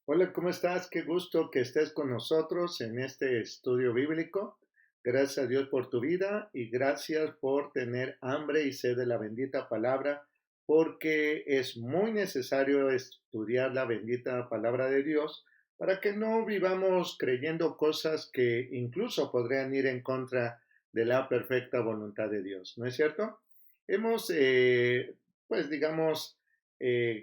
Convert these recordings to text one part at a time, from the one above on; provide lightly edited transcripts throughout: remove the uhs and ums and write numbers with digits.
Hola, ¿cómo estás? Qué gusto que estés con nosotros en este estudio bíblico. Gracias a Dios por tu vida y gracias por tener hambre y sed de la bendita palabra, porque es muy necesario estudiar la bendita palabra de Dios para que no vivamos creyendo cosas que incluso podrían ir en contra de la perfecta voluntad de Dios, ¿no es cierto? Hemos, pues digamos,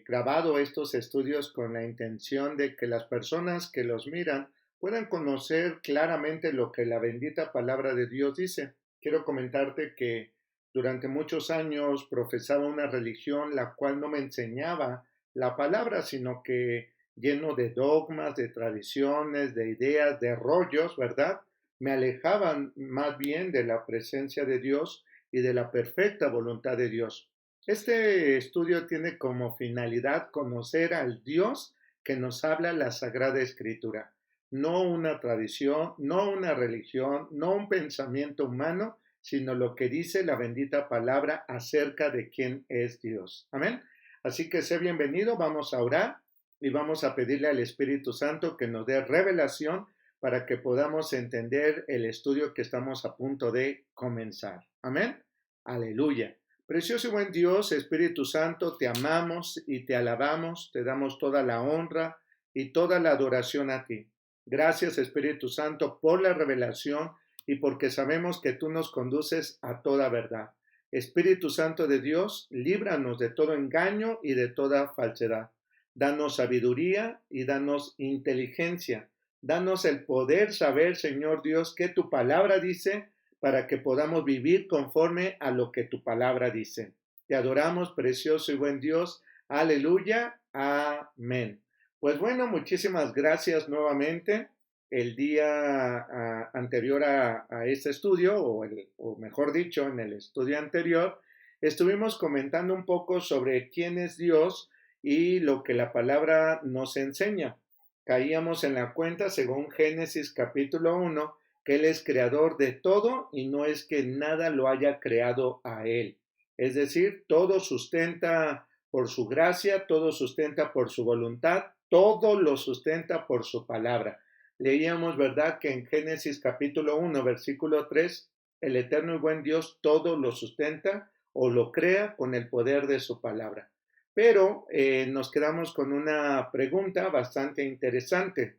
grabado estos estudios con la intención de que las personas que los miran puedan conocer claramente lo que la bendita palabra de Dios dice. Quiero comentarte que durante muchos años profesaba una religión la cual no me enseñaba la palabra, sino que lleno de dogmas, de tradiciones, de ideas, de rollos, ¿verdad? Me alejaban más bien de la presencia de Dios y de la perfecta voluntad de Dios. Este estudio tiene como finalidad conocer al Dios que nos habla la Sagrada Escritura, no una tradición, no una religión, no un pensamiento humano, sino lo que dice la bendita palabra acerca de quién es Dios. Amén. Así que sé bienvenido, vamos a orar y vamos a pedirle al Espíritu Santo que nos dé revelación para que podamos entender el estudio que estamos a punto de comenzar. Amén. Aleluya. Precioso y buen Dios, Espíritu Santo, te amamos y te alabamos, te damos toda la honra y toda la adoración a ti. Gracias, Espíritu Santo, por la revelación y porque sabemos que tú nos conduces a toda verdad. Espíritu Santo de Dios, líbranos de todo engaño y de toda falsedad. Danos sabiduría y danos inteligencia. Danos el poder saber, Señor Dios, qué tu palabra dice para que podamos vivir conforme a lo que tu palabra dice. Te adoramos, precioso y buen Dios. Aleluya. Amén. Pues bueno, muchísimas gracias nuevamente. El día anterior a este estudio, o mejor dicho, en el estudio anterior, estuvimos comentando un poco sobre quién es Dios y lo que la palabra nos enseña. Caíamos en la cuenta, según Génesis capítulo 1, que Él es creador de todo y no es que nada lo haya creado a Él. Es decir, todo sustenta por su gracia, todo sustenta por su voluntad, todo lo sustenta por su palabra. Leíamos, ¿verdad?, que en Génesis capítulo 1, versículo 3, el eterno y buen Dios todo lo sustenta o lo crea con el poder de su palabra. Pero nos quedamos con una pregunta bastante interesante.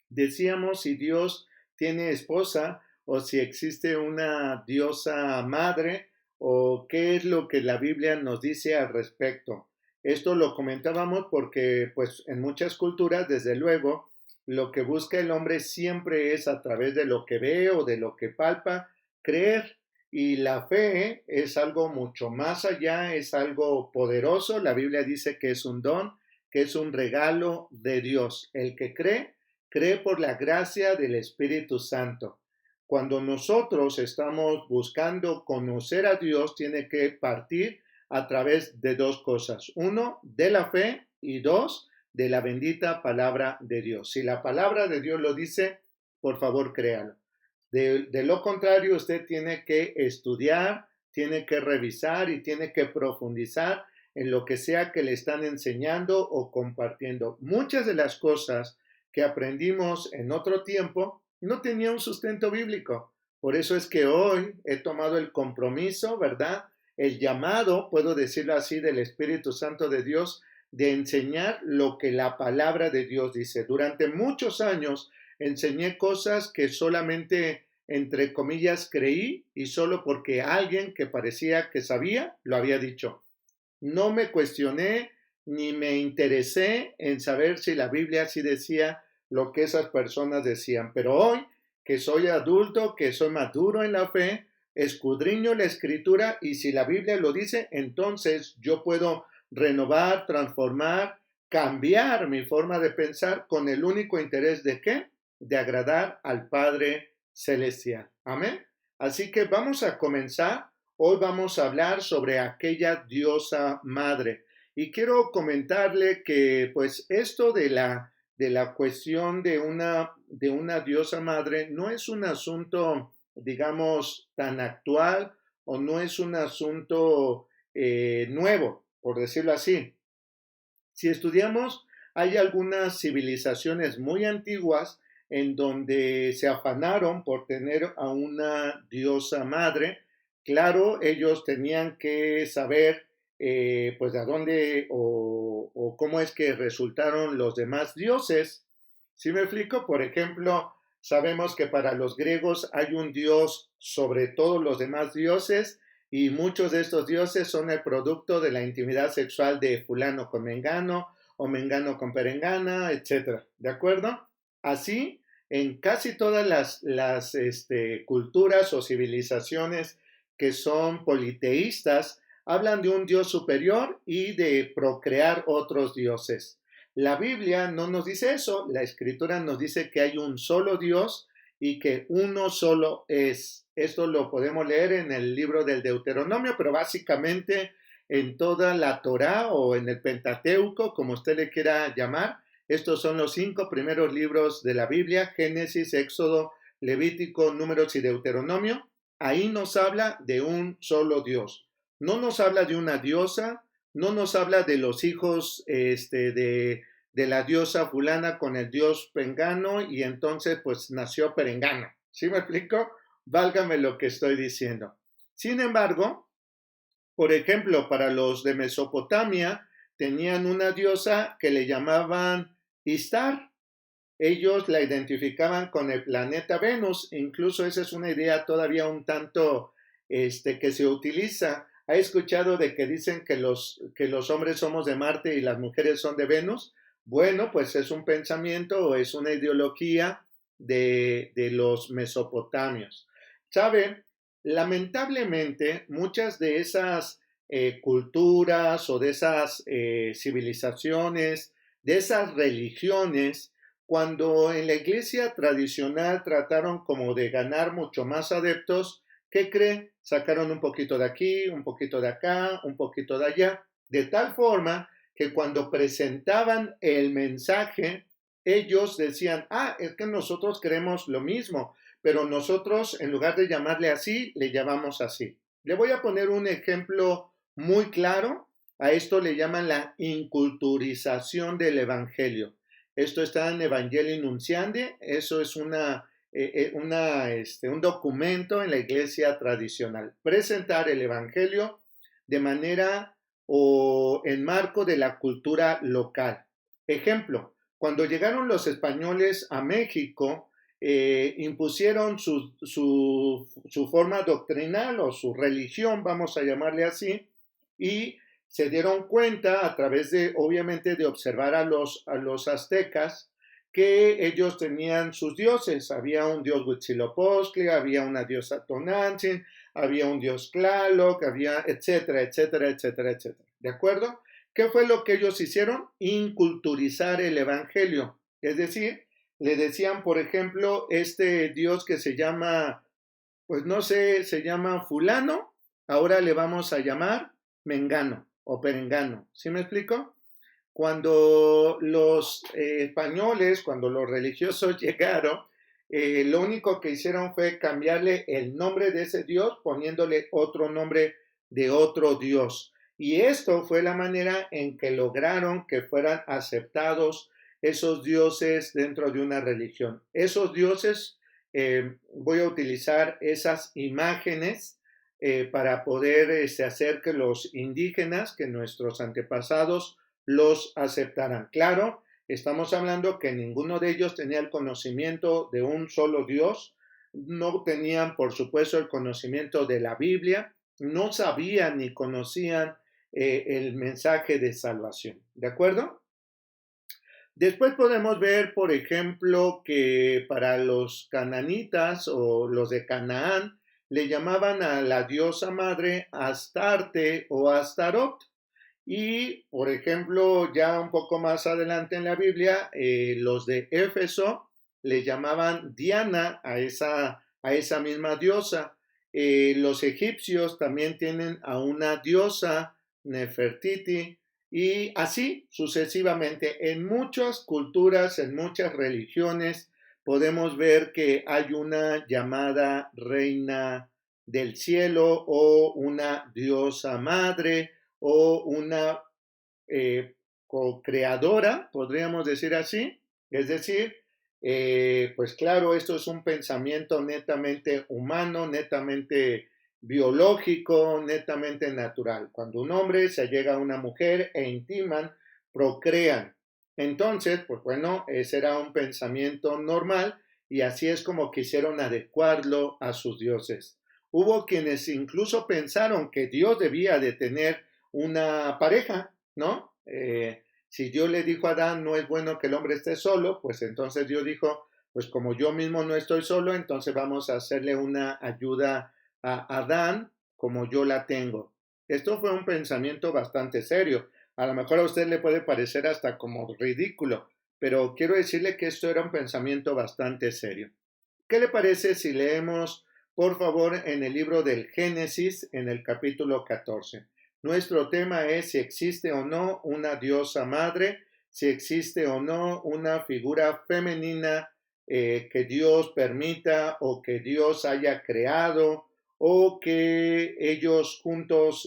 Decíamos si Dios tiene esposa o si existe una diosa madre o qué es lo que la Biblia nos dice al respecto. Esto lo comentábamos porque pues en muchas culturas, desde luego, lo que busca el hombre siempre es a través de lo que ve o de lo que palpa, creer. Y la fe es algo mucho más allá, es algo poderoso. La Biblia dice que es un don, que es un regalo de Dios. El que cree por la gracia del Espíritu Santo. Cuando nosotros estamos buscando conocer a Dios, tiene que partir a través de dos cosas. Uno, de la fe y dos, de la bendita palabra de Dios. Si la palabra de Dios lo dice, por favor, créalo. De lo contrario, usted tiene que estudiar, tiene que revisar y tiene que profundizar en lo que sea que le están enseñando o compartiendo. Muchas de las cosas que aprendimos en otro tiempo no tenía un sustento bíblico. Por eso es que hoy he tomado el compromiso, ¿verdad? El llamado, puedo decirlo así, del Espíritu Santo de Dios, de enseñar lo que la palabra de Dios dice. Durante muchos años enseñé cosas que solamente, entre comillas, creí y solo porque alguien que parecía que sabía lo había dicho. No me cuestioné ni me interesé en saber si la Biblia sí decía lo que esas personas decían. Pero hoy, que soy adulto, que soy maduro en la fe, escudriño la escritura y si la Biblia lo dice, entonces yo puedo renovar, transformar, cambiar mi forma de pensar con el único interés de ¿qué? De agradar al Padre Celestial. Amén. Así que vamos a comenzar. Hoy vamos a hablar sobre aquella diosa madre. Y quiero comentarle que pues esto de la cuestión de una diosa madre no es un asunto, digamos, tan actual o no es un asunto nuevo, por decirlo así. Si estudiamos hay algunas civilizaciones muy antiguas en donde se afanaron por tener a una diosa madre. Claro, ellos tenían que saber pues de dónde o cómo es que resultaron los demás dioses. ¿Sí me explico? Por ejemplo, sabemos que para los griegos hay un dios sobre todos los demás dioses y muchos de estos dioses son el producto de la intimidad sexual de fulano con mengano o mengano con perengana, etcétera. ¿De acuerdo? Así, en casi todas las culturas o civilizaciones que son politeístas, hablan de un dios superior y de procrear otros dioses. La Biblia no nos dice eso, la escritura nos dice que hay un solo Dios y que uno solo es. Esto lo podemos leer en el libro del Deuteronomio, pero básicamente en toda la Torá o en el Pentateuco, como usted le quiera llamar. Estos son los 5 primeros libros de la Biblia: Génesis, Éxodo, Levítico, Números y Deuteronomio. Ahí nos habla de un solo Dios. No nos habla de una diosa, no nos habla de los hijos de la diosa fulana con el dios Pengano y entonces pues nació Perengano. ¿Sí me explico? Válgame lo que estoy diciendo. Sin embargo, por ejemplo, para los de Mesopotamia tenían una diosa que le llamaban Istar. Ellos la identificaban con el planeta Venus, incluso esa es una idea todavía un tanto que se utiliza. ¿Ha escuchado de que dicen que los hombres somos de Marte y las mujeres son de Venus? Bueno, pues es un pensamiento o es una ideología de los mesopotamios. ¿Sabe? Lamentablemente, muchas de esas culturas o de esas civilizaciones, de esas religiones, cuando en la iglesia tradicional trataron como de ganar mucho más adeptos, ¿qué cree? Sacaron un poquito de aquí, un poquito de acá, un poquito de allá, de tal forma que cuando presentaban el mensaje, ellos decían, es que nosotros queremos lo mismo, pero nosotros en lugar de llamarle así, le llamamos así. Le voy a poner un ejemplo muy claro. A esto le llaman la inculturización del evangelio. Esto está en Evangelii Nunciandi, eso es un documento en la iglesia tradicional. Presentar el evangelio de manera o en marco de la cultura local. Ejemplo, cuando llegaron los españoles a México, impusieron su forma doctrinal o su religión, vamos a llamarle así, y se dieron cuenta a través de, obviamente, de observar a los aztecas que ellos tenían sus dioses. Había un dios Huitzilopochtli, había una diosa Tonantzin, había un dios Tlaloc, había etcétera, etcétera, etcétera, etcétera. ¿De acuerdo? ¿Qué fue lo que ellos hicieron? Inculturizar el evangelio. Es decir, le decían, por ejemplo, este dios que se llama, pues no sé, se llama fulano, ahora le vamos a llamar mengano o perengano. ¿Sí me explico? Cuando los españoles, cuando los religiosos llegaron, lo único que hicieron fue cambiarle el nombre de ese dios poniéndole otro nombre de otro dios. Y esto fue la manera en que lograron que fueran aceptados esos dioses dentro de una religión. Esos dioses, voy a utilizar esas imágenes para poder hacer que los indígenas, que nuestros antepasados los aceptarán. Claro, estamos hablando que ninguno de ellos tenía el conocimiento de un solo Dios, no tenían, por supuesto, el conocimiento de la Biblia, no sabían ni conocían el mensaje de salvación. ¿De acuerdo? Después podemos ver, por ejemplo, que para los cananitas o los de Canaán le llamaban a la diosa madre Astarte o Astarot. Y, por ejemplo, ya un poco más adelante en la Biblia, los de Éfeso le llamaban Diana a esa misma diosa. Los egipcios también tienen a una diosa, Nefertiti, y así sucesivamente. En muchas culturas, en muchas religiones, podemos ver que hay una llamada reina del cielo o una diosa madre o una co-creadora, podríamos decir así. Es decir, pues claro, esto es un pensamiento netamente humano, netamente biológico, netamente natural. Cuando un hombre se llega a una mujer e intiman, procrean. Entonces, pues bueno, ese era un pensamiento normal y así es como quisieron adecuarlo a sus dioses. Hubo quienes incluso pensaron que Dios debía de tener una pareja, ¿no? Si Dios le dijo a Adán, no es bueno que el hombre esté solo, pues entonces Dios dijo, pues como yo mismo no estoy solo, entonces vamos a hacerle una ayuda a Adán como yo la tengo. Esto fue un pensamiento bastante serio. A lo mejor a usted le puede parecer hasta como ridículo, pero quiero decirle que esto era un pensamiento bastante serio. ¿Qué le parece si leemos, por favor, en el libro del Génesis, en el capítulo 14? Nuestro tema es si existe o no una diosa madre, si existe o no una figura femenina que Dios permita o que Dios haya creado o que ellos juntos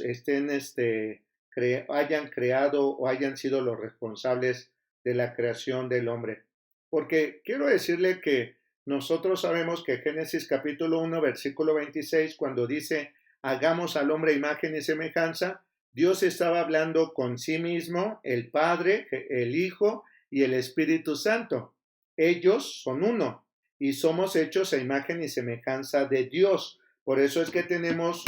hayan creado o hayan sido los responsables de la creación del hombre. Porque quiero decirle que nosotros sabemos que Génesis capítulo 1, versículo 26, cuando dice, hagamos al hombre imagen y semejanza, Dios estaba hablando con sí mismo, el Padre, el Hijo y el Espíritu Santo. Ellos son uno y somos hechos a imagen y semejanza de Dios. Por eso es que tenemos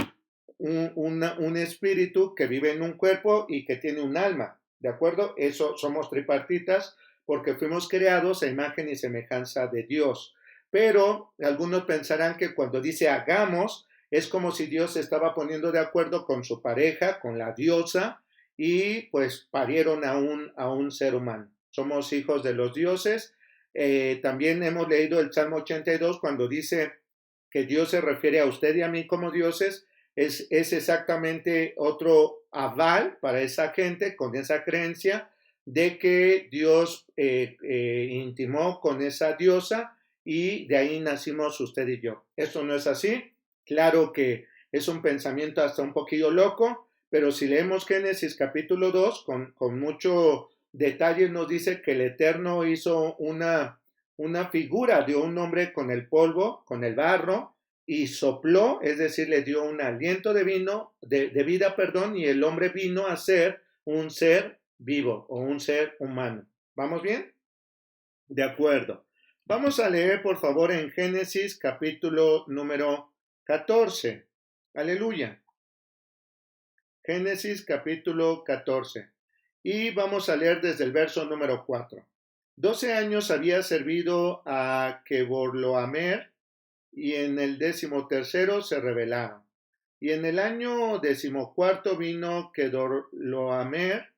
un espíritu que vive en un cuerpo y que tiene un alma, ¿de acuerdo? Eso somos tripartitas porque fuimos creados a imagen y semejanza de Dios. Pero algunos pensarán que cuando dice hagamos, es como si Dios se estaba poniendo de acuerdo con su pareja, con la diosa, y pues parieron a un ser humano. Somos hijos de los dioses. También hemos leído el Salmo 82 cuando dice que Dios se refiere a usted y a mí como dioses. Es exactamente otro aval para esa gente con esa creencia de que Dios intimó con esa diosa y de ahí nacimos usted y yo. Eso no es así. Claro que es un pensamiento hasta un poquillo loco, pero si leemos Génesis capítulo 2, con mucho detalle nos dice que el Eterno hizo una figura de un hombre con el polvo, con el barro, y sopló, es decir, le dio un aliento de vida, y el hombre vino a ser un ser vivo o un ser humano. ¿Vamos bien? De acuerdo. Vamos a leer, por favor, en Génesis capítulo número 14. Aleluya. Génesis capítulo 14. Y vamos a leer desde el verso número 4. 12 años había servido a Keborloamer y en el 13º se rebelaron. Y en el año 14º vino Kedorlaomer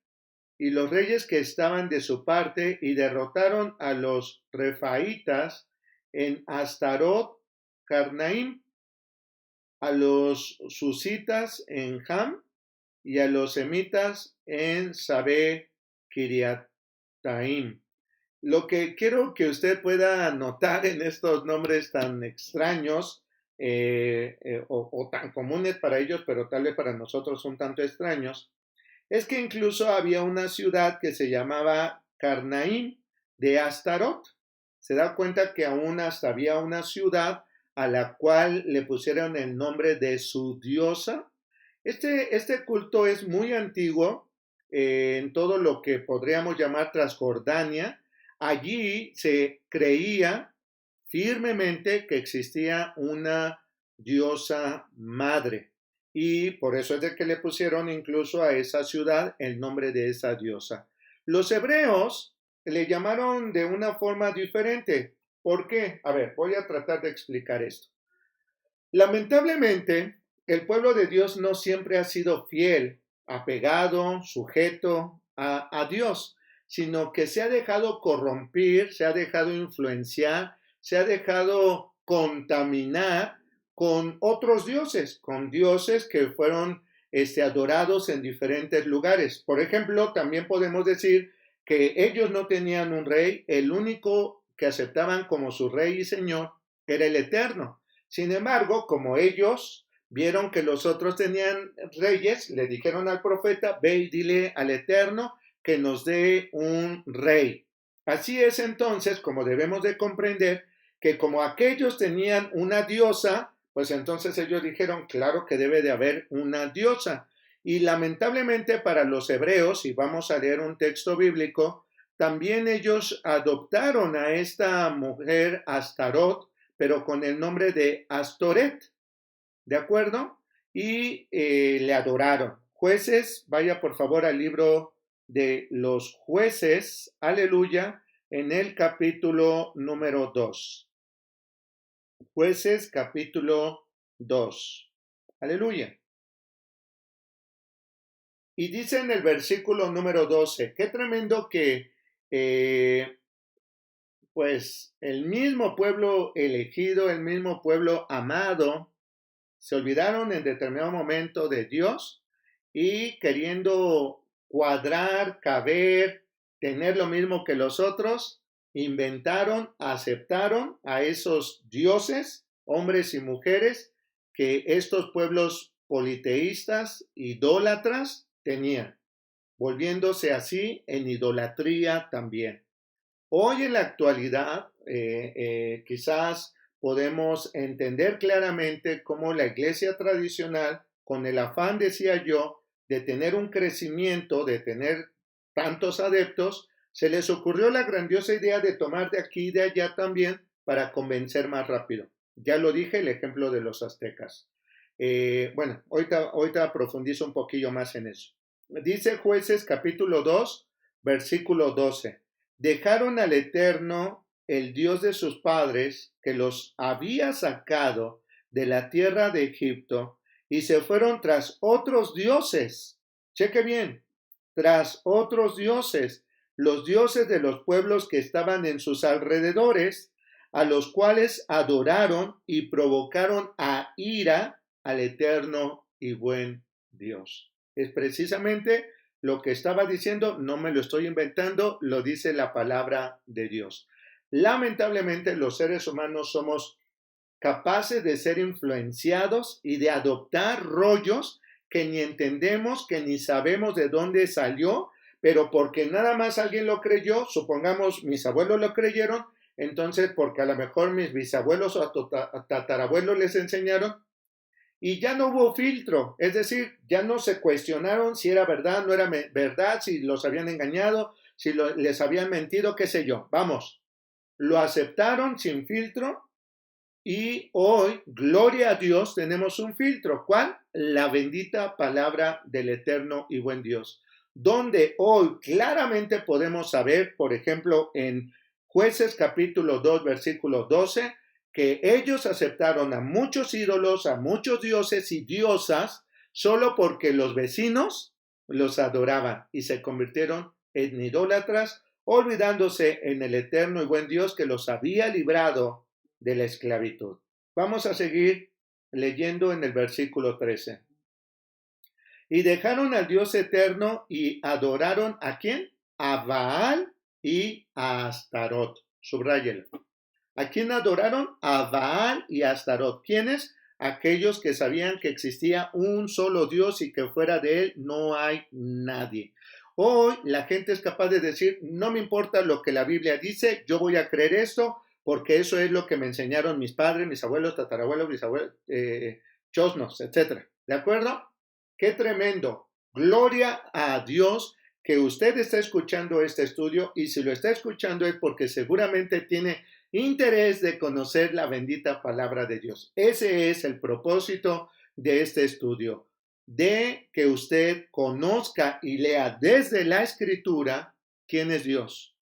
y los reyes que estaban de su parte y derrotaron a los refaitas en Astarot Carnaim, a los susitas en Ham y a los semitas en Sabe Kiriataim. Lo que quiero que usted pueda notar en estos nombres tan extraños o tan comunes para ellos, pero tal vez para nosotros un tanto extraños, es que incluso había una ciudad que se llamaba Carnaim de Astarot. Se da cuenta que aún hasta había una ciudad a la cual le pusieron el nombre de su diosa. Este culto es muy antiguo en todo lo que podríamos llamar Transjordania. Allí se creía firmemente que existía una diosa madre y por eso es de que le pusieron incluso a esa ciudad el nombre de esa diosa. Los hebreos le llamaron de una forma diferente. ¿Por qué? A ver, voy a tratar de explicar esto. Lamentablemente, el pueblo de Dios no siempre ha sido fiel, apegado, sujeto a Dios, sino que se ha dejado corromper, se ha dejado influenciar, se ha dejado contaminar con otros dioses, con dioses que fueron adorados en diferentes lugares. Por ejemplo, también podemos decir que ellos no tenían un rey, el único que aceptaban como su rey y señor era el Eterno. Sin embargo, como ellos vieron que los otros tenían reyes, le dijeron al profeta, ve y dile al Eterno que nos dé un rey. Así es entonces como debemos de comprender que como aquellos tenían una diosa, pues entonces ellos dijeron, claro que debe de haber una diosa. Y lamentablemente para los hebreos, y vamos a leer un texto bíblico, también ellos adoptaron a esta mujer Astarot, pero con el nombre de Astoret, ¿de acuerdo? Y le adoraron. Jueces, vaya por favor al libro de los jueces, aleluya, en el capítulo número 2. Jueces capítulo 2. Aleluya. Y dice en el versículo número 12, qué tremendo que pues el mismo pueblo elegido, el mismo pueblo amado, se olvidaron en determinado momento de Dios y queriendo cuadrar, caber, tener lo mismo que los otros, inventaron, aceptaron a esos dioses, hombres y mujeres, que estos pueblos politeístas, idólatras, tenían, volviéndose así en idolatría también. Hoy en la actualidad, quizás podemos entender claramente cómo la iglesia tradicional, con el afán, decía yo, de tener un crecimiento, de tener tantos adeptos, se les ocurrió la grandiosa idea de tomar de aquí y de allá también para convencer más rápido. Ya lo dije, el ejemplo de los aztecas. Bueno, ahorita profundizo un poquillo más en eso. Dice Jueces capítulo 2, versículo 12. Dejaron al Eterno, el Dios de sus padres, que los había sacado de la tierra de Egipto, y se fueron tras otros dioses. Cheque bien, tras otros dioses, los dioses de los pueblos que estaban en sus alrededores, a los cuales adoraron y provocaron a ira al eterno y buen Dios. Es precisamente lo que estaba diciendo, no me lo estoy inventando, lo dice la palabra de Dios. Lamentablemente los seres humanos somos capaces de ser influenciados y de adoptar rollos que ni entendemos, que ni sabemos de dónde salió, pero porque nada más alguien lo creyó, supongamos mis abuelos lo creyeron, entonces porque a lo mejor mis bisabuelos o tatarabuelos les enseñaron, y ya no hubo filtro, es decir, ya no se cuestionaron si era verdad, no era verdad, si los habían engañado, si les habían mentido, qué sé yo. Vamos, lo aceptaron sin filtro y hoy, gloria a Dios, tenemos un filtro. ¿Cuál? La bendita palabra del eterno y buen Dios, donde hoy claramente podemos saber, por ejemplo, en Jueces capítulo 2, versículo 12, que ellos aceptaron a muchos ídolos, a muchos dioses y diosas, solo porque los vecinos los adoraban y se convirtieron en idólatras, olvidándose en el eterno y buen Dios que los había librado de la esclavitud. Vamos a seguir leyendo en el versículo 13. Y dejaron al Dios eterno y adoraron ¿a quién? A Baal y a Astarot. Subráyelo. ¿A quién adoraron? A Baal y a Astarot. ¿Quiénes? Aquellos que sabían que existía un solo Dios y que fuera de él no hay nadie. Hoy la gente es capaz de decir, no me importa lo que la Biblia dice, yo voy a creer esto porque eso es lo que me enseñaron mis padres, mis abuelos, tatarabuelos, bisabuelos, chosnos, etc. ¿De acuerdo? ¡Qué tremendo! Gloria a Dios que usted está escuchando este estudio y si lo está escuchando es porque seguramente tiene interés de conocer la bendita palabra de Dios. Ese es el propósito de este estudio, de que usted conozca y lea desde la Escritura quién es Dios,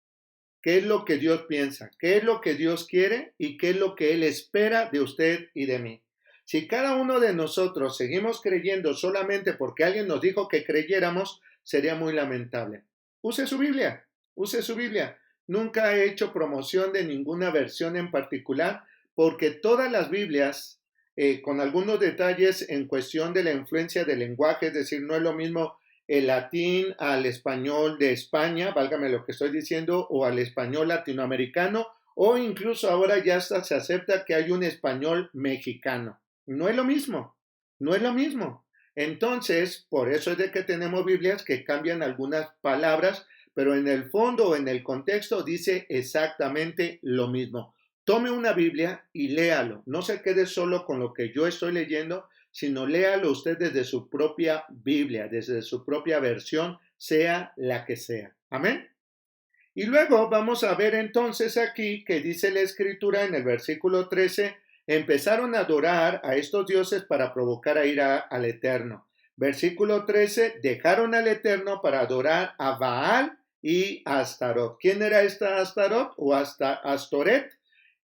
qué es lo que Dios piensa, qué es lo que Dios quiere y qué es lo que Él espera de usted y de mí. Si cada uno de nosotros seguimos creyendo solamente porque alguien nos dijo que creyéramos, sería muy lamentable. Use su Biblia, use su Biblia. Nunca he hecho promoción de ninguna versión en particular porque todas las Biblias, con algunos detalles en cuestión de la influencia del lenguaje, es decir, no es lo mismo el latín al español de España, válgame lo que estoy diciendo, o al español latinoamericano, o incluso ahora ya hasta se acepta que hay un español mexicano. No es lo mismo, no es lo mismo. Entonces, por eso es de que tenemos Biblias que cambian algunas palabras pero en el fondo o en el contexto dice exactamente lo mismo. Tome una Biblia y léalo. No se quede solo con lo que yo estoy leyendo, sino léalo usted desde su propia Biblia, desde su propia versión, sea la que sea. Amén. Y luego vamos a ver entonces aquí que dice la escritura en el versículo 13, empezaron a adorar a estos dioses para provocar a ira al Eterno. Versículo 13, dejaron al Eterno para adorar a Baal y a Astarot. ¿Quién era esta Astarot o Astoret?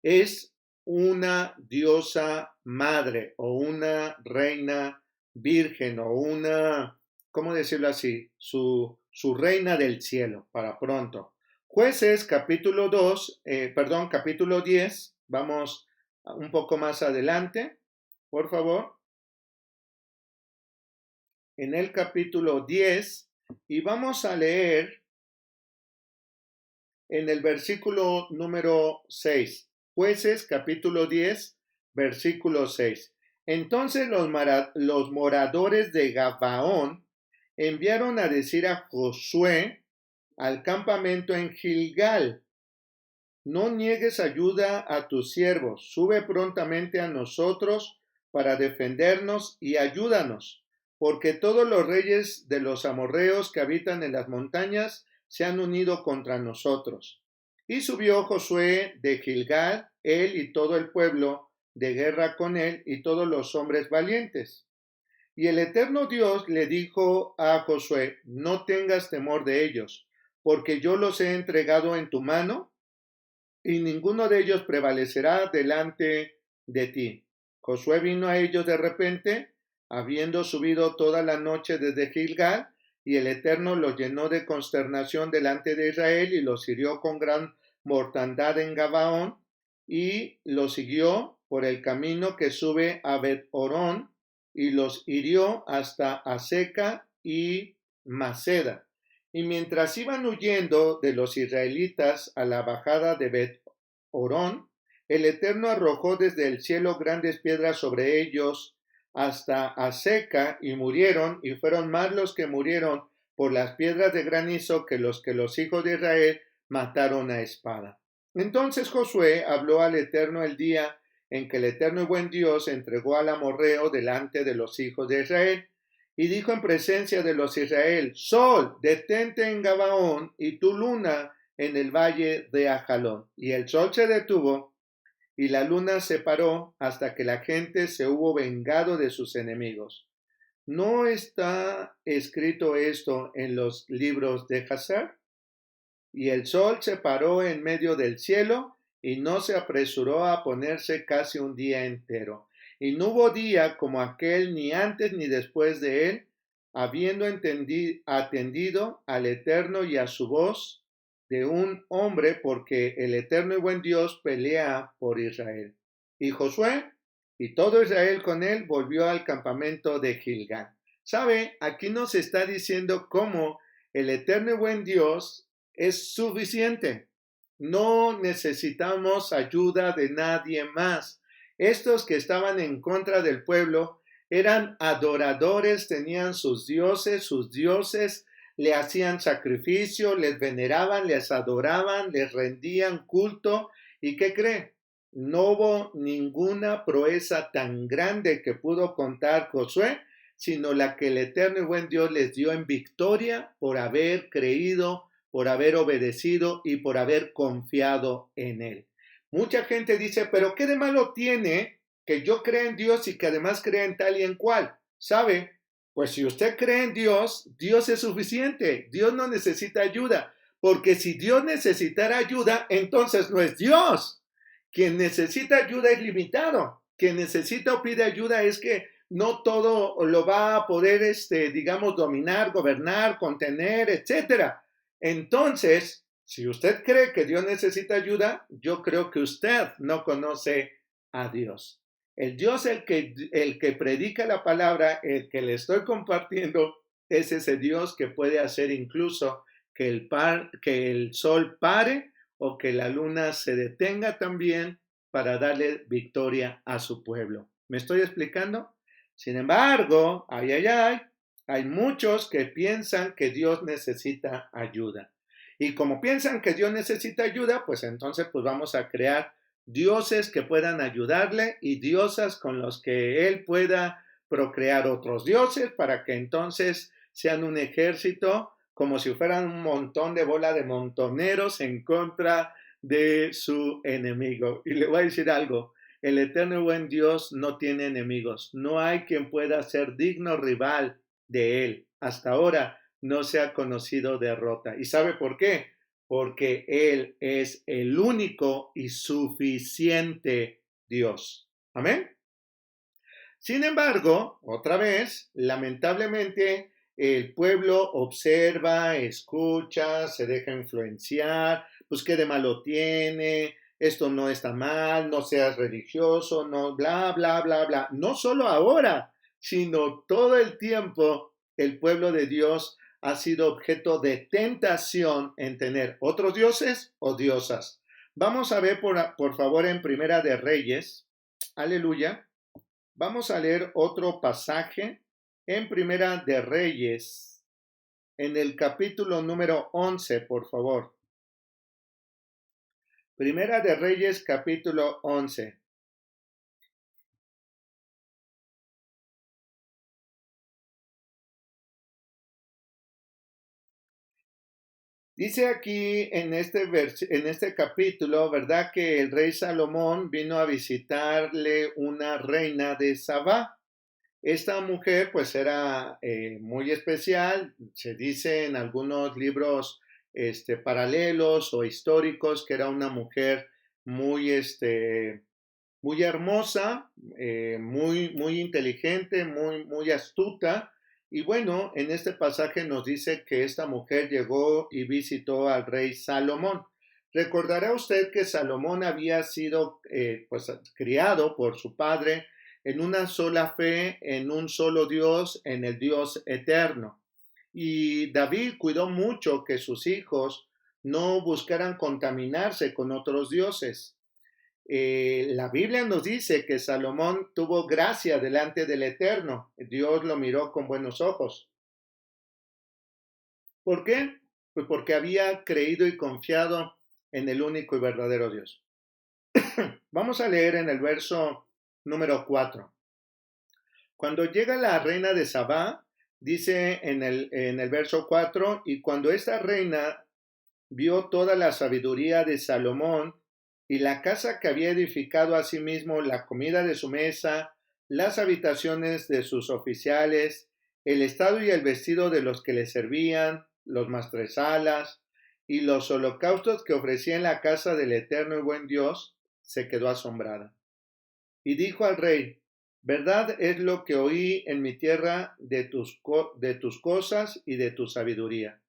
Es una diosa madre o una reina virgen o una, ¿cómo decirlo así? Su reina del cielo, para pronto. Jueces capítulo 10, vamos un poco más adelante, por favor, en el capítulo 10 y vamos a leer en el versículo número 6, Jueces capítulo 10, versículo 6. Entonces los moradores de Gabaón enviaron a decir a Josué al campamento en Gilgal, no niegues ayuda a tus siervos, sube prontamente a nosotros para defendernos y ayúdanos, porque todos los reyes de los amorreos que habitan en las montañas se han unido contra nosotros. Y subió Josué de Gilgal, él y todo el pueblo, de guerra con él y todos los hombres valientes. Y el eterno Dios le dijo a Josué, no tengas temor de ellos, porque yo los he entregado en tu mano, y ninguno de ellos prevalecerá delante de ti. Josué vino a ellos de repente, habiendo subido toda la noche desde Gilgal, y el Eterno los llenó de consternación delante de Israel y los hirió con gran mortandad en Gabaón, y los siguió por el camino que sube a Bet-Orón, y los hirió hasta Aseca y Maceda. Y mientras iban huyendo de los israelitas a la bajada de Bet-Orón, el Eterno arrojó desde el cielo grandes piedras sobre ellos hasta Aseca y murieron, y fueron más los que murieron por las piedras de granizo que los hijos de Israel mataron a espada. Entonces Josué habló al Eterno el día en que el Eterno y buen Dios entregó al amorreo delante de los hijos de Israel, y dijo en presencia de los Israel, Sol, detente en Gabaón, y tu luna en el valle de Ajalón. Y el sol se detuvo, y la luna se paró hasta que la gente se hubo vengado de sus enemigos. ¿No está escrito esto en los libros de Jasar? Y el sol se paró en medio del cielo, y no se apresuró a ponerse casi un día entero. Y no hubo día como aquel, ni antes ni después de él, habiendo atendido al Eterno y a su voz de un hombre, porque el Eterno y buen Dios pelea por Israel. Y Josué y todo Israel con él volvió al campamento de Gilgal. ¿Sabe? Aquí nos está diciendo cómo el Eterno y buen Dios es suficiente. No necesitamos ayuda de nadie más. Estos que estaban en contra del pueblo eran adoradores, tenían sus dioses le hacían sacrificio, les veneraban, les adoraban, les rendían culto. ¿Y qué cree? No hubo ninguna proeza tan grande que pudo contar Josué, sino la que el eterno y buen Dios les dio en victoria por haber creído, por haber obedecido y por haber confiado en él. Mucha gente dice, pero ¿qué de malo tiene que yo crea en Dios y que además crea en tal y en cual? ¿Sabe? Pues si usted cree en Dios, Dios es suficiente. Dios no necesita ayuda. Porque si Dios necesitara ayuda, entonces no es Dios. Quien necesita ayuda es limitado. Quien necesita o pide ayuda es que no todo lo va a poder, digamos, dominar, gobernar, contener, etcétera. Entonces, si usted cree que Dios necesita ayuda, yo creo que usted no conoce a Dios. El Dios el que predica la palabra, el que le estoy compartiendo, es ese Dios que puede hacer incluso que el sol pare o que la luna se detenga también para darle victoria a su pueblo. ¿Me estoy explicando? Sin embargo, hay muchos que piensan que Dios necesita ayuda. Y como piensan que Dios necesita ayuda, pues entonces pues vamos a crear dioses que puedan ayudarle y diosas con los que él pueda procrear otros dioses para que entonces sean un ejército como si fueran un montón de bola de montoneros en contra de su enemigo. Y le voy a decir algo, el eterno y buen Dios no tiene enemigos, no hay quien pueda ser digno rival de él. Hasta ahora no se ha conocido derrota. ¿Y sabe por qué? Porque Él es el único y suficiente Dios. Amén. Sin embargo, otra vez, lamentablemente, el pueblo observa, escucha, se deja influenciar, pues qué de malo tiene, esto no está mal, no seas religioso, no, bla, bla, bla, bla. No solo ahora, sino todo el tiempo el pueblo de Dios ha sido objeto de tentación en tener otros dioses o diosas. Vamos a ver por favor en Primera de Reyes, aleluya. Vamos a leer otro pasaje en Primera de Reyes, en el capítulo número 11, por favor. Primera de Reyes, capítulo 11. Dice aquí en este capítulo, ¿verdad? Que el rey Salomón vino a visitarle una reina de Sabá. Esta mujer pues era muy especial, se dice en algunos libros paralelos o históricos que era una mujer muy, muy hermosa, muy inteligente, muy astuta. Y bueno, en este pasaje nos dice que esta mujer llegó y visitó al rey Salomón. Recordará usted que Salomón había sido pues criado por su padre en una sola fe, en un solo Dios, en el Dios eterno. Y David cuidó mucho que sus hijos no buscaran contaminarse con otros dioses. La Biblia nos dice que Salomón tuvo gracia delante del Eterno. Dios lo miró con buenos ojos. ¿Por qué? Pues porque había creído y confiado en el único y verdadero Dios. Vamos a leer en el verso número 4. Cuando llega la reina de Sabá, dice en el verso 4, y cuando esta reina vio toda la sabiduría de Salomón y la casa que había edificado a sí mismo, la comida de su mesa, las habitaciones de sus oficiales, el estado y el vestido de los que le servían, los maestresalas y los holocaustos que ofrecía en la casa del eterno y buen Dios, se quedó asombrada. Y dijo al rey, verdad es lo que oí en mi tierra de tus cosas y de tu sabiduría.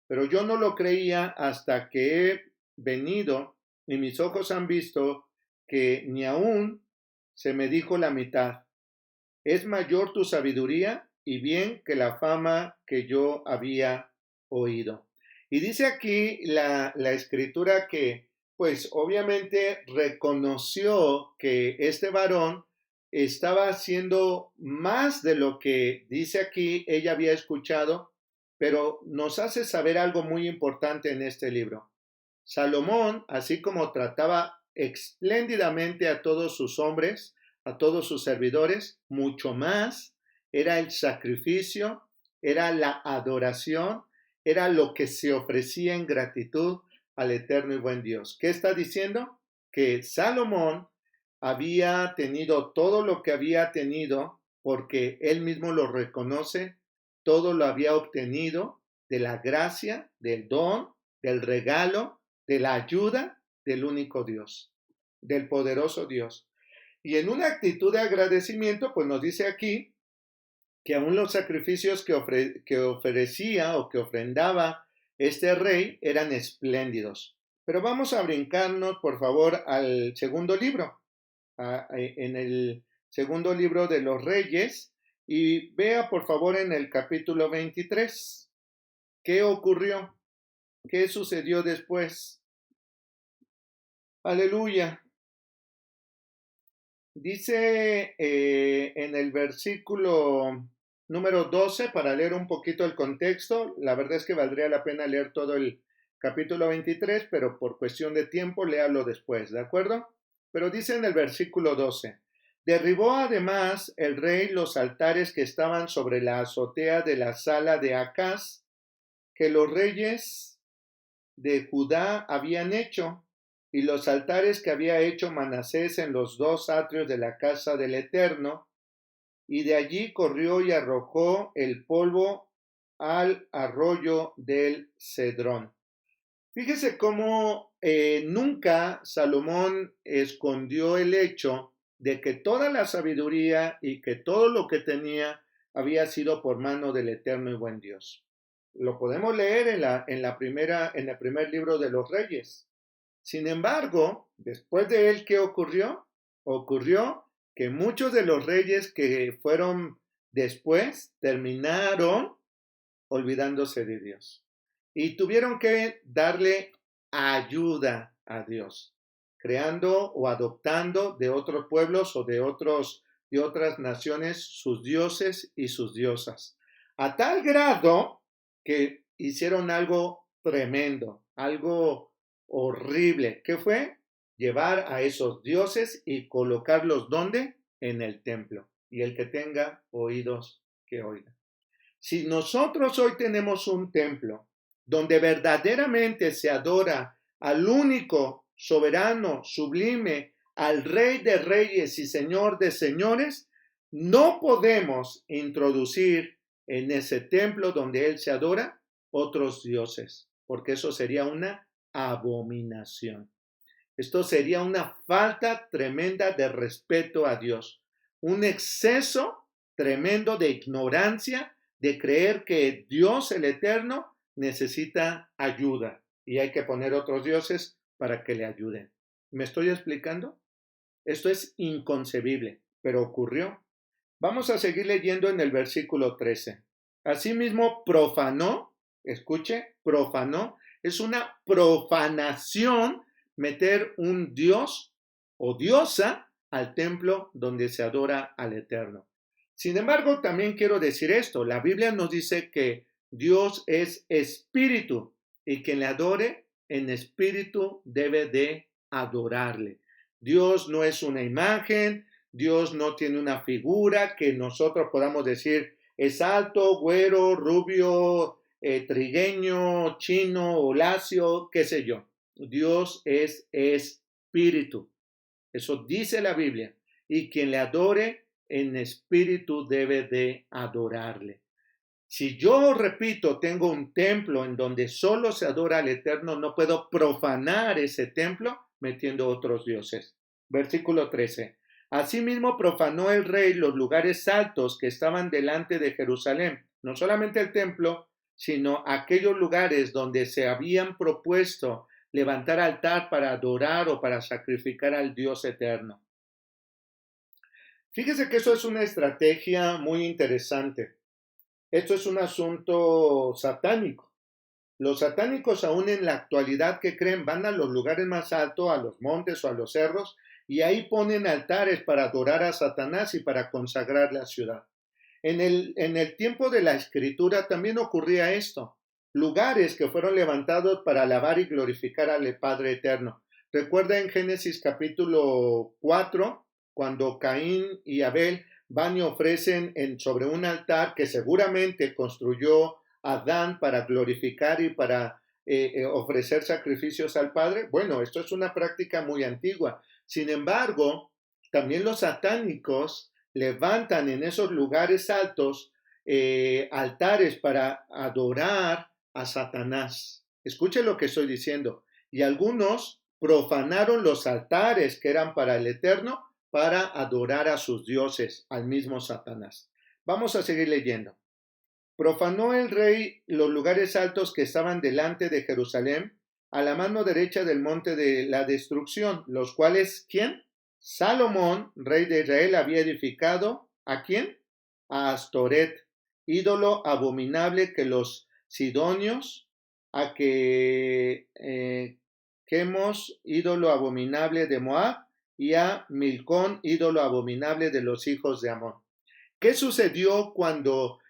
Pero yo no lo creía hasta que he venido y mis ojos han visto que ni aún se me dijo la mitad. Es mayor tu sabiduría y bien que la fama que yo había oído. Y dice aquí la escritura que, pues obviamente reconoció que este varón estaba haciendo más de lo que dice aquí ella había escuchado, pero nos hace saber algo muy importante en este libro. Salomón, así como trataba espléndidamente a todos sus hombres, a todos sus servidores, mucho más era el sacrificio, era la adoración, era lo que se ofrecía en gratitud al eterno y buen Dios. ¿Qué está diciendo? Que Salomón había tenido todo lo que había tenido porque él mismo lo reconoce, todo lo había obtenido de la gracia, del don, del regalo, de la ayuda del único Dios, del poderoso Dios. Y en una actitud de agradecimiento, pues nos dice aquí que aún los sacrificios que ofrecía o que ofrendaba este rey eran espléndidos. Pero vamos a brincarnos, por favor, al segundo libro, en el segundo libro de los Reyes, y vea, por favor, en el capítulo 23. ¿Qué ocurrió? ¿Qué sucedió después? Aleluya. Dice en el versículo número 12, para leer un poquito el contexto, la verdad es que valdría la pena leer todo el capítulo 23, pero por cuestión de tiempo léalo después, ¿de acuerdo? Pero dice en el versículo 12, derribó además el rey los altares que estaban sobre la azotea de la sala de Acaz, que los reyes de Judá habían hecho, y los altares que había hecho Manasés en los dos atrios de la casa del Eterno, y de allí corrió y arrojó el polvo al arroyo del Cedrón. Fíjese cómo nunca Salomón escondió el hecho de que toda la sabiduría y que todo lo que tenía había sido por mano del eterno y buen Dios. Lo podemos leer en el primer libro de los Reyes. Sin embargo, después de él, ¿qué ocurrió? Ocurrió que muchos de los reyes que fueron después terminaron olvidándose de Dios y tuvieron que darle ayuda a Dios, creando o adoptando de otros pueblos o de otras naciones sus dioses y sus diosas, a tal grado que hicieron algo tremendo, algo horrible, que fue llevar a esos dioses y colocarlos ¿dónde? En el templo. Y el que tenga oídos, que oiga. Si nosotros hoy tenemos un templo donde verdaderamente se adora al único soberano, sublime, al Rey de Reyes y Señor de Señores, no podemos introducir en ese templo donde Él se adora otros dioses, porque eso sería una abominación. Esto sería una falta tremenda de respeto a Dios, un exceso tremendo de ignorancia, de creer que Dios el Eterno necesita ayuda y hay que poner otros dioses para que le ayuden. ¿Me estoy explicando? Esto es inconcebible, pero ocurrió. Vamos a seguir leyendo en el versículo 13. Asimismo, profanó, escuche, profanó, es una profanación meter un dios o diosa al templo donde se adora al Eterno. Sin embargo, también quiero decir esto, la Biblia nos dice que Dios es espíritu y quien le adore en espíritu debe de adorarle. Dios no es una imagen, Dios no tiene una figura que nosotros podamos decir es alto, güero, rubio, trigueño, chino o lacio, qué sé yo. Dios es espíritu. Eso dice la Biblia. Y quien le adore en espíritu debe de adorarle. Si yo, repito, tengo un templo en donde solo se adora al Eterno, no puedo profanar ese templo metiendo otros dioses. Versículo 13. Asimismo profanó el rey los lugares altos que estaban delante de Jerusalén, no solamente el templo, sino aquellos lugares donde se habían propuesto levantar altar para adorar o para sacrificar al Dios eterno. Fíjese que eso es una estrategia muy interesante. Esto es un asunto satánico. Los satánicos aún en la actualidad, ¿qué creen? Van a los lugares más altos, a los montes o a los cerros, y ahí ponen altares para adorar a Satanás y para consagrar la ciudad. En el tiempo de la escritura también ocurría esto. Lugares que fueron levantados para alabar y glorificar al Padre Eterno. Recuerda en Génesis capítulo 4, cuando Caín y Abel van y ofrecen sobre un altar que seguramente construyó Adán para glorificar y para ofrecer sacrificios al Padre. Bueno, esto es una práctica muy antigua. Sin embargo, también los satánicos levantan en esos lugares altos altares para adorar a Satanás. Escuche lo que estoy diciendo. Y algunos profanaron los altares que eran para el Eterno para adorar a sus dioses, al mismo Satanás. Vamos a seguir leyendo. Profanó el rey los lugares altos que estaban delante de Jerusalén, a la mano derecha del monte de la destrucción, los cuales, ¿quién? Salomón, rey de Israel, había edificado, ¿a quién? A Astoret, ídolo abominable que los sidonios, a que Chemos, ídolo abominable de Moab, y a Milcón, ídolo abominable de los hijos de Amón. ¿Qué sucedió cuando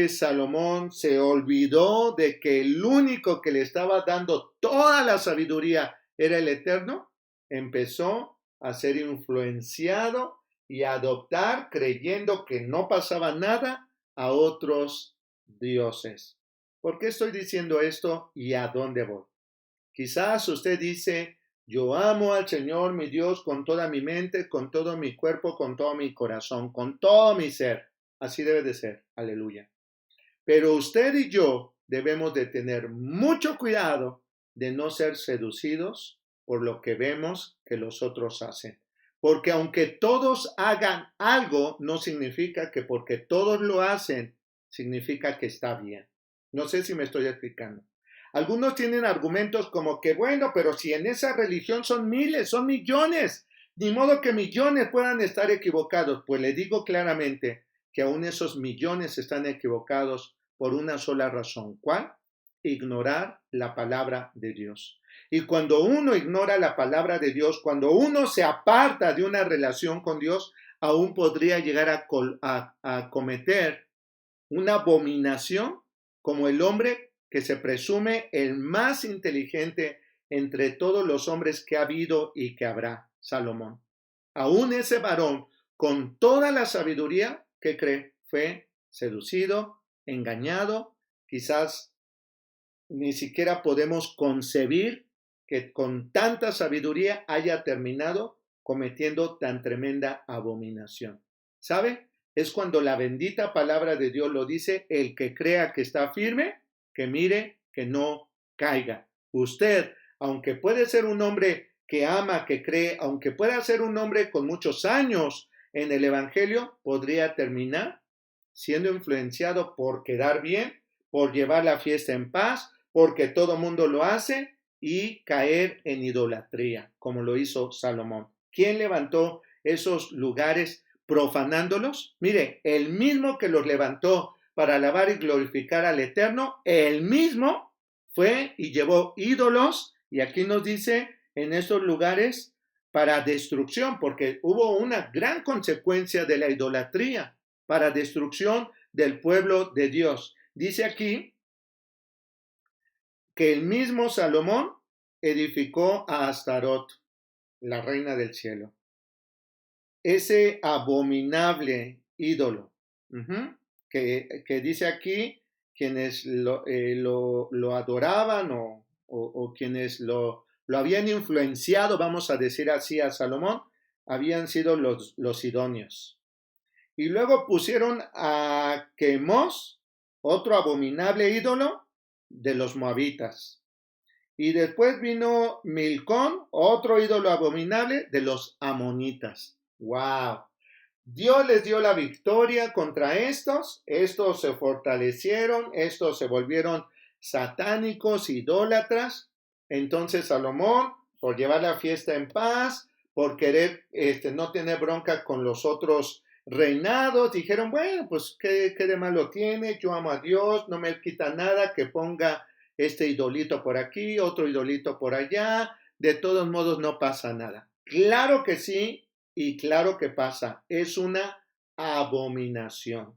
Salomón se olvidó de que el único que le estaba dando toda la sabiduría era el Eterno, empezó a ser influenciado y a adoptar, creyendo que no pasaba nada, a otros dioses. ¿Por qué estoy diciendo esto y a dónde voy? Quizás usted dice, yo amo al Señor mi Dios con toda mi mente, con todo mi cuerpo, con todo mi corazón, con todo mi ser. Así debe de ser, aleluya. Pero usted y yo debemos de tener mucho cuidado de no ser seducidos por lo que vemos que los otros hacen. Porque aunque todos hagan algo, no significa que porque todos lo hacen, significa que está bien. No sé si me estoy explicando. Algunos tienen argumentos como que, bueno, pero si en esa religión son miles, son millones, ni modo que millones puedan estar equivocados. Pues le digo claramente que aún esos millones están equivocados por una sola razón. ¿Cuál? Ignorar la palabra de Dios. Y cuando uno ignora la palabra de Dios, cuando uno se aparta de una relación con Dios, aún podría llegar a cometer una abominación como el hombre que se presume el más inteligente entre todos los hombres que ha habido y que habrá, Salomón. Aún ese varón, con toda la sabiduría, ¿qué cree? Fue seducido, engañado, quizás ni siquiera podemos concebir que con tanta sabiduría haya terminado cometiendo tan tremenda abominación. ¿Sabe? Es cuando la bendita palabra de Dios lo dice, el que crea que está firme, que mire que no caiga. Usted, aunque puede ser un hombre que ama, que cree, aunque pueda ser un hombre con muchos años en el Evangelio, podría terminar siendo influenciado por quedar bien, por llevar la fiesta en paz, porque todo mundo lo hace y caer en idolatría, como lo hizo Salomón. ¿Quién levantó esos lugares profanándolos? Mire, el mismo que los levantó para alabar y glorificar al Eterno, el mismo fue y llevó ídolos, y aquí nos dice en estos lugares para destrucción, porque hubo una gran consecuencia de la idolatría, para destrucción del pueblo de Dios. Dice aquí que el mismo Salomón edificó a Astarot, la reina del cielo. Ese abominable ídolo, que dice aquí, quienes lo adoraban o quienes lo habían influenciado, vamos a decir así, a Salomón, habían sido los sidonios. Y luego pusieron a Quemos, otro abominable ídolo de los moabitas. Y después vino Milcón, otro ídolo abominable de los amonitas. ¡Wow! Dios les dio la victoria contra estos se fortalecieron, estos se volvieron satánicos, idólatras. Entonces Salomón, por llevar la fiesta en paz, por querer no tener bronca con los otros reinados, dijeron, bueno, pues ¿qué de malo tiene? Yo amo a Dios, no me quita nada que ponga este idolito por aquí, otro idolito por allá, de todos modos no pasa nada. Claro que sí, y claro que pasa, es una abominación.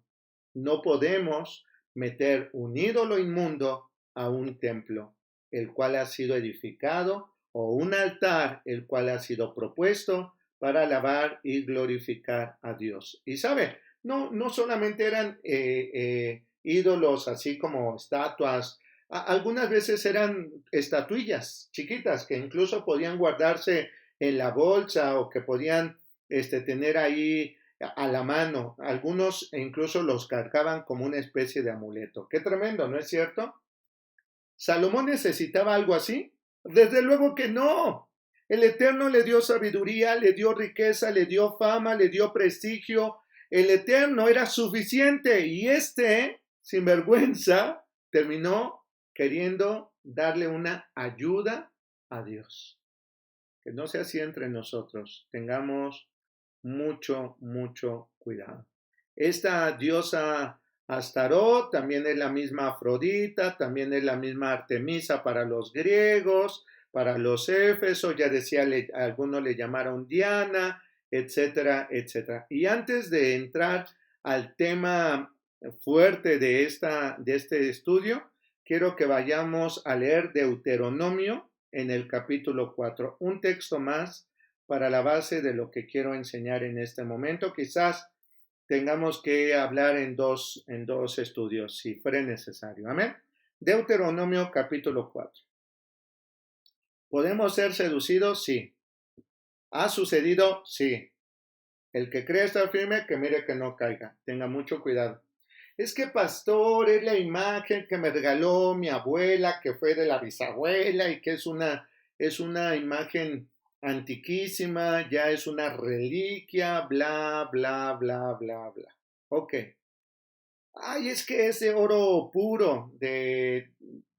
No podemos meter un ídolo inmundo a un templo, el cual ha sido edificado, o un altar, el cual ha sido propuesto para alabar y glorificar a Dios. Y sabe, no solamente eran ídolos así como estatuas, algunas veces eran estatuillas chiquitas que incluso podían guardarse en la bolsa o que podían tener ahí a la mano. Algunos incluso los cargaban como una especie de amuleto. Qué tremendo, ¿no es cierto? ¿Salomón necesitaba algo así? Desde luego que no. El Eterno le dio sabiduría, le dio riqueza, le dio fama, le dio prestigio. El Eterno era suficiente y sinvergüenza, terminó queriendo darle una ayuda a Dios. Que no sea así entre nosotros. Tengamos mucho cuidado. Esta diosa Astarot también es la misma Afrodita, también es la misma Artemisa para los griegos, para los éfesos, ya decía, algunos le llamaron Diana, etcétera, etcétera. Y antes de entrar al tema fuerte de este estudio, quiero que vayamos a leer Deuteronomio en el capítulo 4, un texto más para la base de lo que quiero enseñar en este momento. Quizás tengamos que hablar en dos estudios, si fuera necesario. Amén. Deuteronomio capítulo 4. ¿Podemos ser seducidos? Sí. ¿Ha sucedido? Sí. El que cree estar firme, que mire que no caiga. Tenga mucho cuidado. Es que, pastor, es la imagen que me regaló mi abuela, que fue de la bisabuela y que es una imagen antiquísima, ya es una reliquia, bla, bla, bla, bla, bla. Ok. Ay, es que es de oro puro, de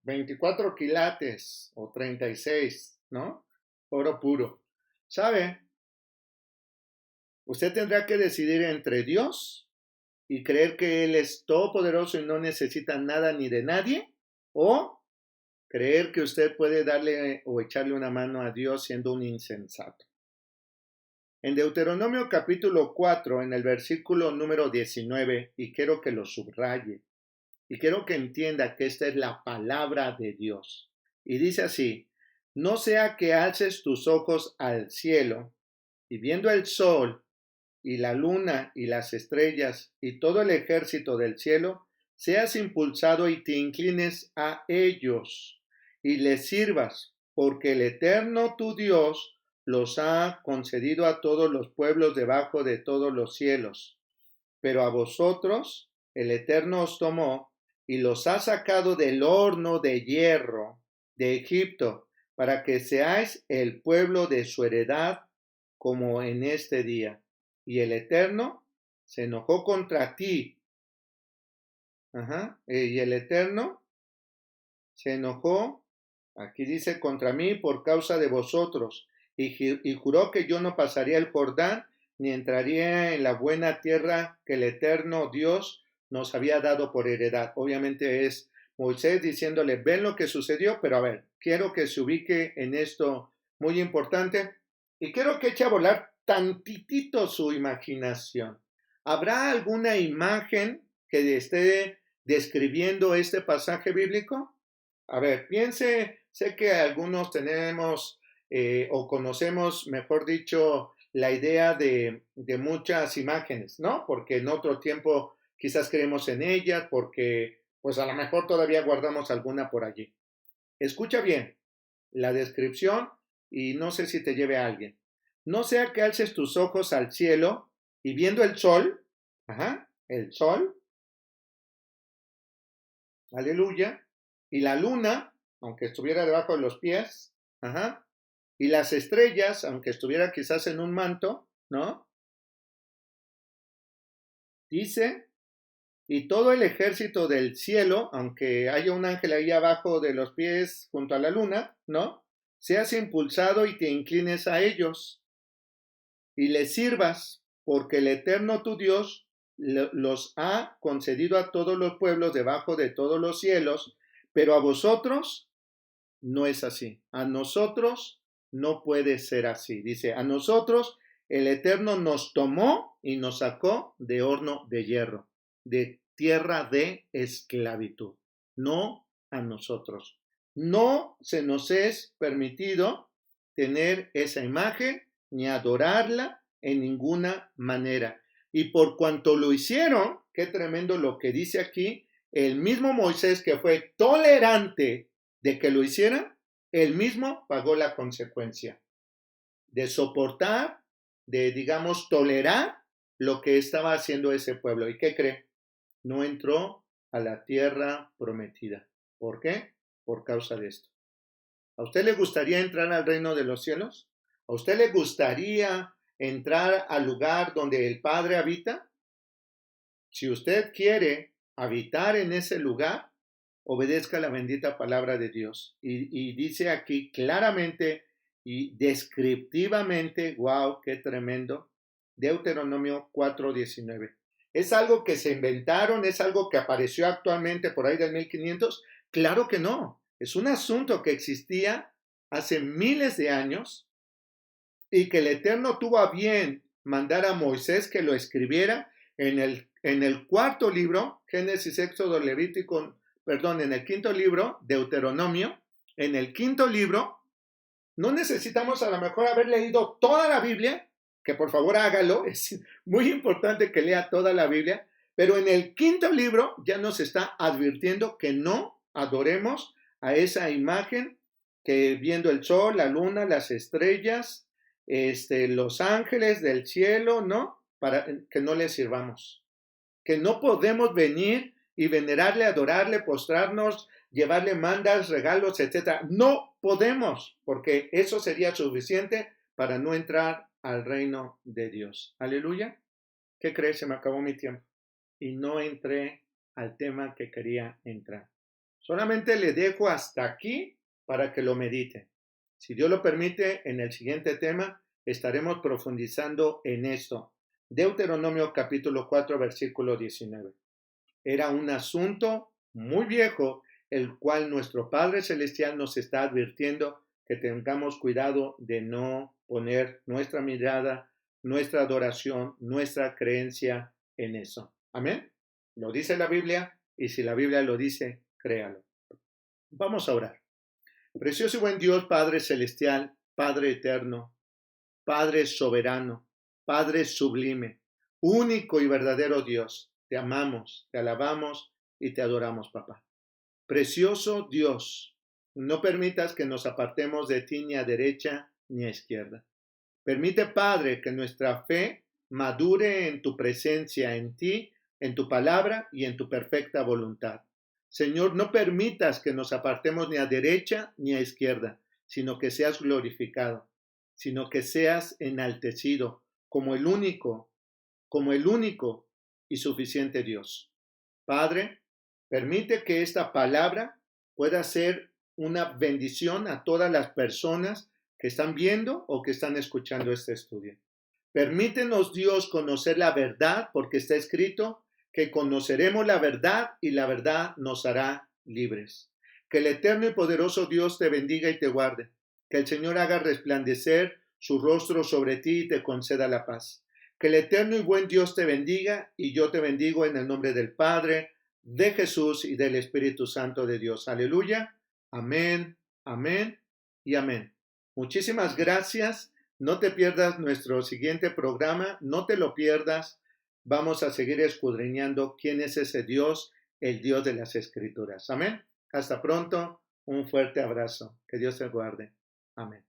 24 quilates o 36, ¿no? Oro puro. ¿Sabe? Usted tendrá que decidir entre Dios y creer que Él es todopoderoso y no necesita nada ni de nadie, o creer que usted puede darle o echarle una mano a Dios siendo un insensato. En Deuteronomio capítulo 4, en el versículo número 19, y quiero que lo subraye, y quiero que entienda que esta es la palabra de Dios. Y dice así: no sea que alces tus ojos al cielo, y viendo el sol, y la luna, y las estrellas, y todo el ejército del cielo, seas impulsado y te inclines a ellos, y les sirvas, porque el Eterno tu Dios los ha concedido a todos los pueblos debajo de todos los cielos. Pero a vosotros el Eterno os tomó y los ha sacado del horno de hierro de Egipto, para que seáis el pueblo de su heredad, como en este día. Y el Eterno se enojó contra ti. Y el Eterno se enojó, aquí dice, contra mí por causa de vosotros, y juró que yo no pasaría el Jordán, ni entraría en la buena tierra que el Eterno Dios nos había dado por heredad. Obviamente es Moisés diciéndole, ven lo que sucedió, pero a ver, quiero que se ubique en esto muy importante, y quiero que eche a volar tantitito su imaginación. ¿Habrá alguna imagen que esté describiendo este pasaje bíblico? A ver, piense, sé que algunos tenemos o conocemos, mejor dicho, la idea de muchas imágenes, ¿no? Porque en otro tiempo quizás creemos en ellas, porque pues a lo mejor todavía guardamos alguna por allí. Escucha bien la descripción y no sé si te lleve a alguien. No sea que alces tus ojos al cielo y viendo el sol, el sol, aleluya, y la luna, aunque estuviera debajo de los pies, y las estrellas, aunque estuviera quizás en un manto, ¿no? Dice, y todo el ejército del cielo, aunque haya un ángel ahí abajo de los pies junto a la luna, ¿no? Seas impulsado y te inclines a ellos y les sirvas, porque el Eterno tu Dios los ha concedido a todos los pueblos debajo de todos los cielos, pero a vosotros no es así. A nosotros no puede ser así. Dice, a nosotros el Eterno nos tomó y nos sacó de horno de hierro, de tierra de esclavitud. No a nosotros. No se nos es permitido tener esa imagen ni adorarla en ninguna manera. Y por cuanto lo hicieron, qué tremendo lo que dice aquí, el mismo Moisés que fue tolerante de que lo hicieran, él mismo pagó la consecuencia de soportar, de, digamos, tolerar lo que estaba haciendo ese pueblo. ¿Y qué cree? No entró a la tierra prometida. ¿Por qué? Por causa de esto. ¿A usted le gustaría entrar al reino de los cielos? ¿A usted le gustaría entrar al lugar donde el Padre habita? Si usted quiere habitar en ese lugar, obedezca la bendita palabra de Dios. Y dice aquí claramente y descriptivamente, wow, qué tremendo, Deuteronomio 4:19. ¿Es algo que se inventaron? ¿Es algo que apareció actualmente por ahí del 1500? Claro que no. Es un asunto que existía hace miles de años y que el Eterno tuvo a bien mandar a Moisés que lo escribiera en En el cuarto libro, Génesis, Éxodo, Levítico, en el quinto libro, Deuteronomio, en el quinto libro, no necesitamos a lo mejor haber leído toda la Biblia, que por favor hágalo, es muy importante que lea toda la Biblia, pero en el quinto libro ya nos está advirtiendo que no adoremos a esa imagen que viendo el sol, la luna, las estrellas, los ángeles del cielo, ¿no? Para que no le sirvamos. Que no podemos venir y venerarle, adorarle, postrarnos, llevarle mandas, regalos, etc. No podemos, porque eso sería suficiente para no entrar al reino de Dios. Aleluya. ¿Qué crees? Se me acabó mi tiempo. Y no entré al tema que quería entrar. Solamente le dejo hasta aquí para que lo medite. Si Dios lo permite, en el siguiente tema estaremos profundizando en esto. Deuteronomio capítulo 4, versículo 19. Era un asunto muy viejo, el cual nuestro Padre Celestial nos está advirtiendo que tengamos cuidado de no poner nuestra mirada, nuestra adoración, nuestra creencia en eso. Amén. Lo dice la Biblia y si la Biblia lo dice, créalo. Vamos a orar. Precioso y buen Dios, Padre Celestial, Padre Eterno, Padre Soberano, Padre Sublime, único y verdadero Dios, te amamos, te alabamos y te adoramos, papá. Precioso Dios, no permitas que nos apartemos de ti ni a derecha ni a izquierda. Permite, Padre, que nuestra fe madure en tu presencia, en ti, en tu palabra y en tu perfecta voluntad. Señor, no permitas que nos apartemos ni a derecha ni a izquierda, sino que seas glorificado, sino que seas enaltecido como el único y suficiente Dios. Padre, permite que esta palabra pueda ser una bendición a todas las personas que están viendo o que están escuchando este estudio. Permítenos, Dios, conocer la verdad, porque está escrito que conoceremos la verdad y la verdad nos hará libres. Que el eterno y poderoso Dios te bendiga y te guarde. Que el Señor haga resplandecer su rostro sobre ti y te conceda la paz. Que el eterno y buen Dios te bendiga y yo te bendigo en el nombre del Padre, de Jesús y del Espíritu Santo de Dios. Aleluya. Amén, amén y amén. Muchísimas gracias. No te pierdas nuestro siguiente programa. No te lo pierdas. Vamos a seguir escudriñando quién es ese Dios, el Dios de las Escrituras. Amén. Hasta pronto. Un fuerte abrazo. Que Dios te guarde. Amén.